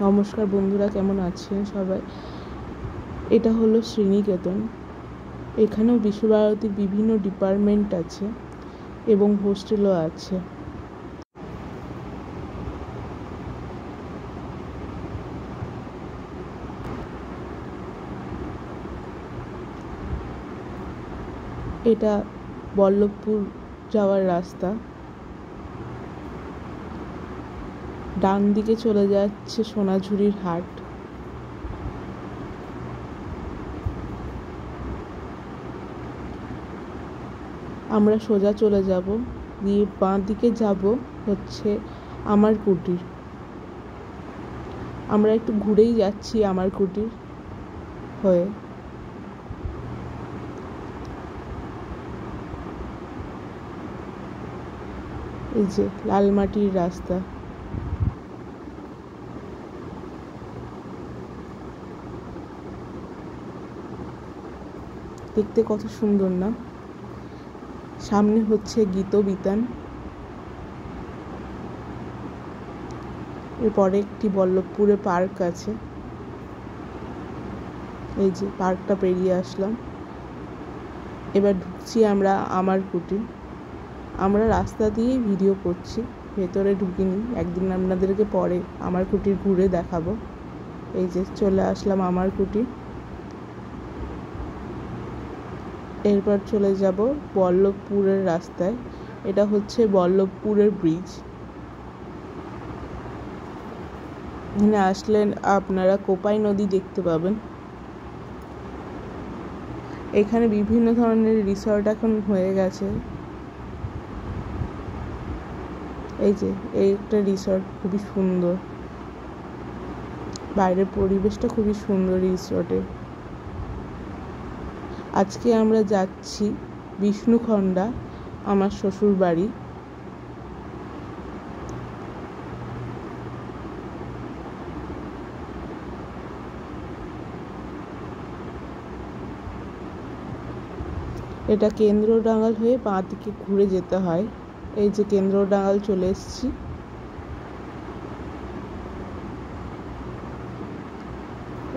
নমস্কার বন্ধুরা, কেমন আছেন সবাই। এটা হলো শ্রীনিকেতন। এখানেও বিশ্বভারতীর বিভিন্ন ডিপার্টমেন্ট আছে এবং হোস্টেলও আছে। এটা বল্লভপুর যাওয়ার রাস্তা। ডান দিকে চলে যাচ্ছে সোনাঝুরির হাট। আমরা সোজা চলে যাব, দিয়ে বাঁ দিকে যাব হচ্ছে আমার কুটির। আমরা একটু ঘুরেই যাচ্ছি আমার কুটির হয়ে। এই যে লাল মাটির রাস্তা। দেখতে কত সুন্দর না? সামনে হচ্ছে গীতবিতান। এরপরে একটি বল্লভপুরে পার্ক আছে। এই যে পার্কটা পেরিয়ে আসলাম। এবার ঢুকছি আমরা আমার কুটির। আমরা রাস্তা দিয়েই ভিডিও করছি, ভেতরে ঢুকিনি। একদিন আপনাদেরকে পরে আমার কুটির ঘুরে দেখাবো। এই যে চলে আসলাম আমার কুটির। এরপর চলে যাব বল্লভপুরের রাস্তায়। এটা হচ্ছে বল্লভপুরের ব্রিজ। এখানে আসলে আপনারা কোপাই নদী দেখতে পাবেন। এখানে বিভিন্ন ধরনের রিসর্ট এখন হয়ে গেছে। এই যে এই একটা রিসর্ট, খুবই সুন্দর। বাইরের পরিবেশটা খুবই সুন্দর রিসর্টে। আজকে আমরা যাচ্ছি বিষ্ণুখণ্ডা, আমার শ্বশুর বাড়ি। এটা কেন্দ্রডাঙ্গাল হয়ে বাঁ দিকে ঘুরে যেতে হয়। এই যে কেন্দ্রডাঙ্গাল চলে এসেছি।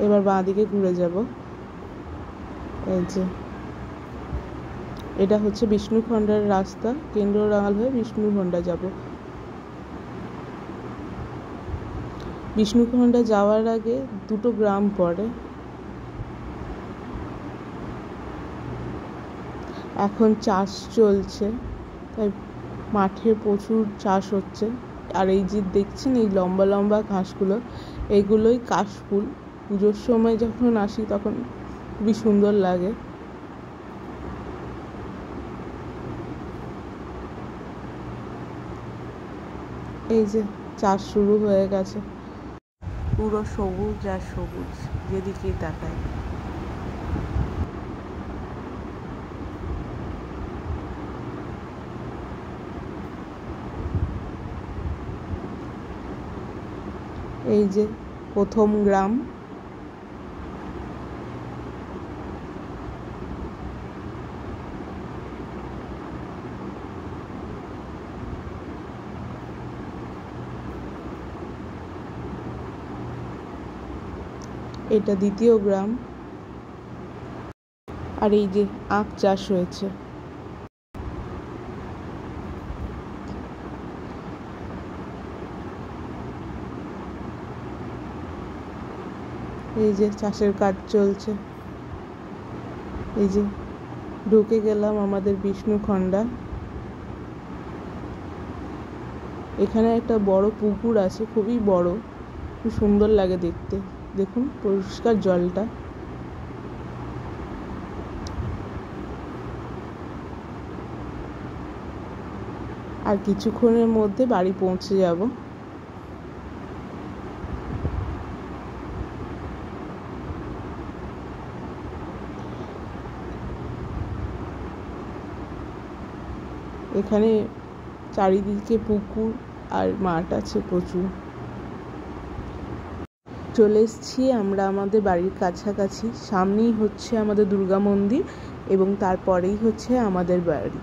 এবার বাঁ দিকে ঘুরে যাব। এই যে এটা হচ্ছে বিষ্ণুখণ্ডার রাস্তা। কেন্দ্রডাঙ্গাল হয়ে বিষ্ণুখণ্ডা যাব। বিষ্ণুখণ্ডা যাওয়ার আগে দুটো গ্রাম পড়ে। এখন চাষ চলছে, তাই মাঠে প্রচুর চাষ হচ্ছে। আর এই যে দেখছেন এই লম্বা লম্বা ঘাসগুলো, এইগুলোই কাশফুল। পুজোর সময় যখন আসি তখন খুবই সুন্দর লাগে। এই যে চাষ শুরু হয়ে গেছে, পুরো সবুজ আর সবুজ, যেদিকেই তাকায়। এই যে প্রথম গ্রাম। এটা দ্বিতীয় গ্রাম। আর এই যে আখ চাষ হয়েছে। এই যে চাষের কাজ চলছে। এই যে ঢুকে গেলাম আমাদের বিষ্ণুখণ্ডা। এখানে একটা বড় পুকুর আছে, খুবই বড়, খুব সুন্দর লাগে দেখতে। দেখুন পরিষ্কার জলটা। আর কিছুক্ষণের মধ্যে বাড়ি পৌঁছে যাব। এখানে চারিদিকে পুকুর আর মাঠ আছে প্রচুর। চলে এসেছি আমরা আমাদের বাড়ির কাছাকাছি। সামনেই হচ্ছে আমাদের দুর্গা মন্দির এবং তারপরেই হচ্ছে আমাদের বাড়ি।